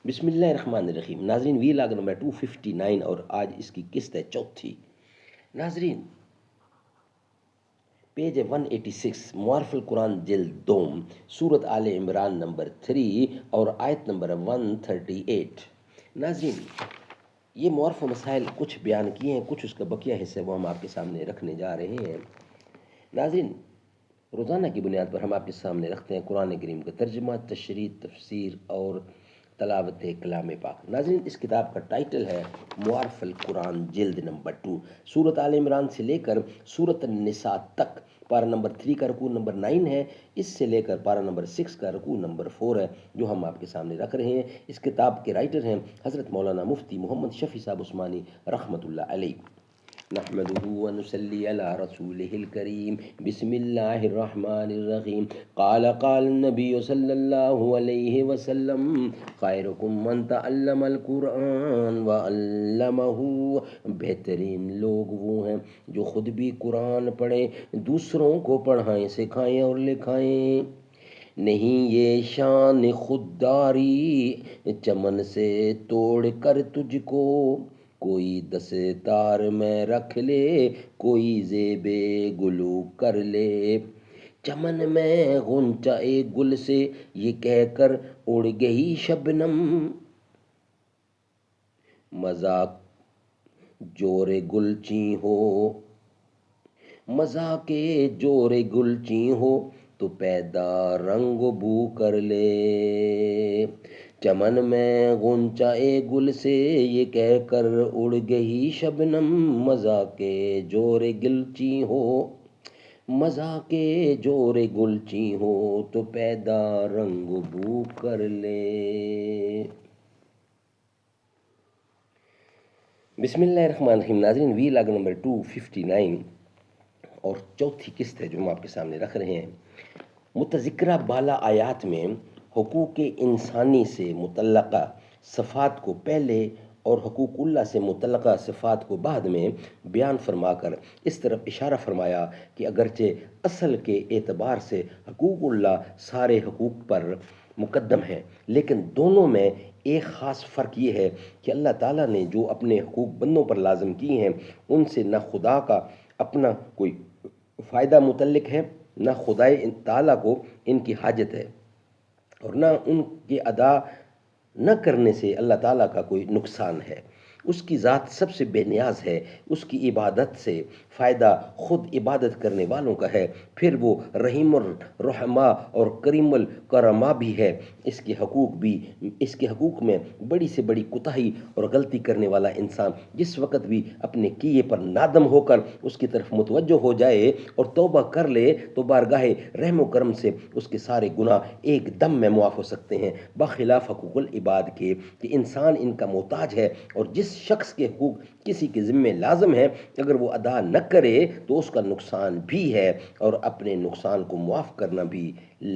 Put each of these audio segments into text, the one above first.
بسم اللہ الرحمن الرحیم۔ ناظرین، وی لاگ نمبر 259 اور آج اس کی قسط ہے چوتھی۔ ناظرین، پیج 186 معارف القرآن جلد دوم، سورت آل عمران نمبر 3 اور آیت نمبر 138۔ ناظرین، یہ معارف و مسائل کچھ بیان کیے ہیں، کچھ اس کا بقیہ حصہ وہ ہم آپ کے سامنے رکھنے جا رہے ہیں۔ ناظرین، روزانہ کی بنیاد پر ہم آپ کے سامنے رکھتے ہیں قرآن کریم کا ترجمہ، تشریح، تفسیر اور تلاوت کلام پاک۔ ناظرین، اس کتاب کا ٹائٹل ہے معارف القرآن جلد نمبر 2، سورت آل عمران سے لے کر سورت النساء تک۔ پارہ نمبر 3 کا رکوع نمبر 9 ہے، اس سے لے کر پارہ نمبر 6 کا رکوع نمبر 4 ہے، جو ہم آپ کے سامنے رکھ رہے ہیں۔ اس کتاب کے رائٹر ہیں حضرت مولانا مفتی محمد شفیع صاحب عثمانی رحمۃ اللہ علیہ۔ نحمده ونصلي على رسوله الكريم، بسم الله الرحمن الرحيم۔ قال النبي صلى الله عليه وسلم: خيركم من تعلم القرآن وعلمه۔ بہترین لوگ وہ ہیں جو خود بھی قرآن پڑھیں، دوسروں کو پڑھائیں، سکھائیں اور لکھائیں۔ نہیں یہ شان خودداری چمن سے توڑ کر تجھ کو، کوئی دستار میں رکھ لے، کوئی زیب گلو کر لے۔ چمن میں غنچہ گل سے یہ کہہ کر اڑ گئی شبنم، مذاق جور گلچی ہو، مذاق جور گلچی ہو تو پیدا رنگ بو کر لے۔ چمن میں غنچہ گل سے یہ کہہ کر اڑ گئی شبنم، مذاق جور گلچی ہو، مذاق جور گلچی ہو تو پیدا رنگ بو کر لے۔ بسم اللہ الرحمن الرحیم۔ ناظرین، وی لاگ نمبر 259 اور چوتھی قسط ہے جو ہم آپ کے سامنے رکھ رہے ہیں۔ متذکرہ بالا آیات میں حقوق انسانی سے متعلقہ صفات کو پہلے اور حقوق اللہ سے متعلقہ صفات کو بعد میں بیان فرما کر اس طرف اشارہ فرمایا کہ اگرچہ اصل کے اعتبار سے حقوق اللہ سارے حقوق پر مقدم ہے، لیکن دونوں میں ایک خاص فرق یہ ہے کہ اللہ تعالیٰ نے جو اپنے حقوق بندوں پر لازم کیے ہیں، ان سے نہ خدا کا اپنا کوئی فائدہ متعلق ہے، نہ خدائے تعالیٰ کو ان کی حاجت ہے، اور نہ ان کے ادا نہ کرنے سے اللہ تعالیٰ کا کوئی نقصان ہے۔ اس کی ذات سب سے بے نیاز ہے، اس کی عبادت سے فائدہ خود عبادت کرنے والوں کا ہے، پھر وہ رحیم الرحمٰ اور کریم الکرماء بھی ہے۔ اس کے حقوق میں بڑی سے بڑی کوتاہی اور غلطی کرنے والا انسان جس وقت بھی اپنے کیے پر نادم ہو کر اس کی طرف متوجہ ہو جائے اور توبہ کر لے تو بارگاہ رحم و کرم سے اس کے سارے گناہ ایک دم میں معاف ہو سکتے ہیں، بخلاف حقوق العباد کے کہ انسان ان کا محتاج ہے، اور جس شخص کے حقوق کسی کے ذمہ لازم ہے اگر وہ ادا نہ کرے تو اس کا نقصان بھی ہے، اور اپنے نقصان کو معاف کرنا بھی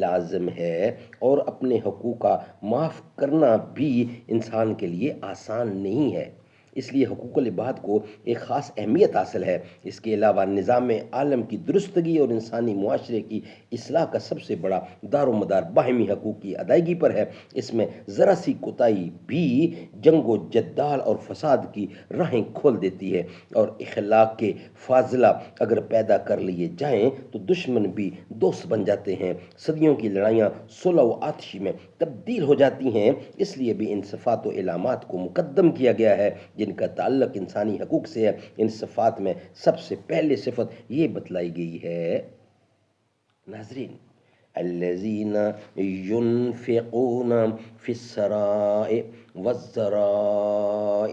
لازم ہے، اور اپنے حقوق کا معاف کرنا بھی انسان کے لیے آسان نہیں ہے۔ اس لیے حقوق العباد کو ایک خاص اہمیت حاصل ہے۔ اس کے علاوہ نظام عالم کی درستگی اور انسانی معاشرے کی اصلاح کا سب سے بڑا دار و مدار باہمی حقوق کی ادائیگی پر ہے۔ اس میں ذرا سی کوتاہی بھی جنگ و جدال اور فساد کی راہیں کھول دیتی ہے، اور اخلاق کے فاضلہ اگر پیدا کر لیے جائیں تو دشمن بھی دوست بن جاتے ہیں، صدیوں کی لڑائیاں صلح و آتشی میں تبدیل ہو جاتی ہیں۔ اس لیے بھی ان صفات و علامات کو مقدم کیا گیا ہے جن کا تعلق انسانی حقوق سے ہے۔ ان صفات میں سب سے پہلے صفت یہ بتلائی گئی ہے، ناظرین، الذین ینفقون فی السراء والضراء،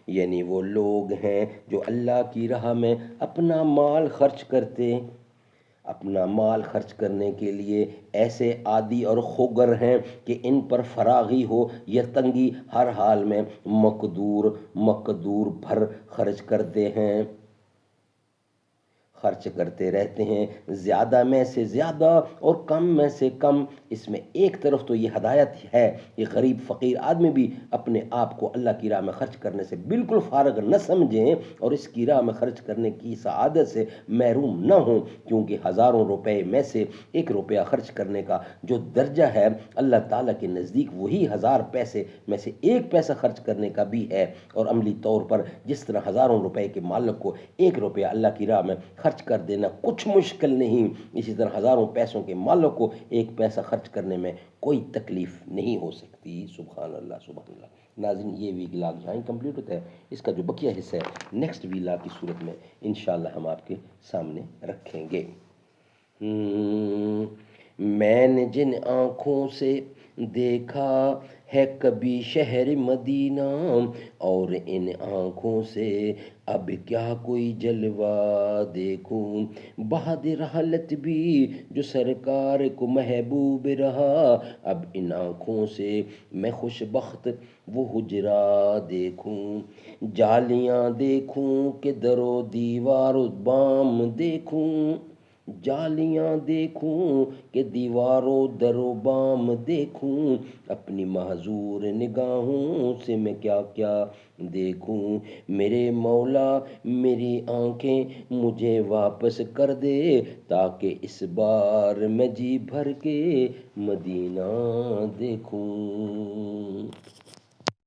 یعنی وہ لوگ ہیں جو اللہ کی راہ میں اپنا مال خرچ کرتے، اپنا مال خرچ کرنے کے لیے ایسے عادی اور خوگر ہیں کہ ان پر فراغی ہو یا تنگی ہر حال میں مقدور بھر خرچ کرتے ہیں، خرچ کرتے رہتے ہیں، زیادہ میں سے زیادہ اور کم میں سے کم۔ اس میں ایک طرف تو یہ ہدایت ہے کہ غریب فقیر آدمی بھی اپنے آپ کو اللہ کی راہ میں خرچ کرنے سے بالکل فارغ نہ سمجھیں اور اس کی راہ میں خرچ کرنے کی سعادت سے محروم نہ ہوں، کیونکہ ہزاروں روپے میں سے ایک روپیہ خرچ کرنے کا جو درجہ ہے اللہ تعالیٰ کے نزدیک وہی ہزار پیسے میں سے ایک پیسہ خرچ کرنے کا بھی ہے۔ اور عملی طور پر جس طرح ہزاروں روپے کے مالک کو ایک روپیہ اللہ کی راہ میں خرچ کر دینا کچھ مشکل نہیں، اسی طرح ہزاروں پیسوں کے مالک کو ایک پیسہ خرچ کرنے میں کوئی تکلیف نہیں ہو سکتی۔ سبحان اللہ، سبحان اللہ۔ ناظرین، یہ وی لاگ یہاں کمپلیٹ ہوتا ہے، اس کا جو بقیہ حصہ ہے نیکسٹ وی لاگ کی صورت میں انشاءاللہ ہم آپ کے سامنے رکھیں گے۔ میں نے جن آنکھوں سے دیکھا ہے کبھی شہر مدینہ، اور ان آنکھوں سے اب کیا کوئی جلوہ دیکھوں، بہادر حالت بھی جو سرکار کو محبوب رہا، اب ان آنکھوں سے میں خوش بخت وہ حجرا دیکھوں، جالیاں دیکھوں کہ در و دیوار و بام دیکھوں، جالیاں دیکھوں کہ دیوار و در و بام دیکھوں، اپنی معذور نگاہوں سے میں کیا کیا دیکھوں، میرے مولا میری آنکھیں مجھے واپس کر دے، تاکہ اس بار میں جی بھر کے مدینہ دیکھوں۔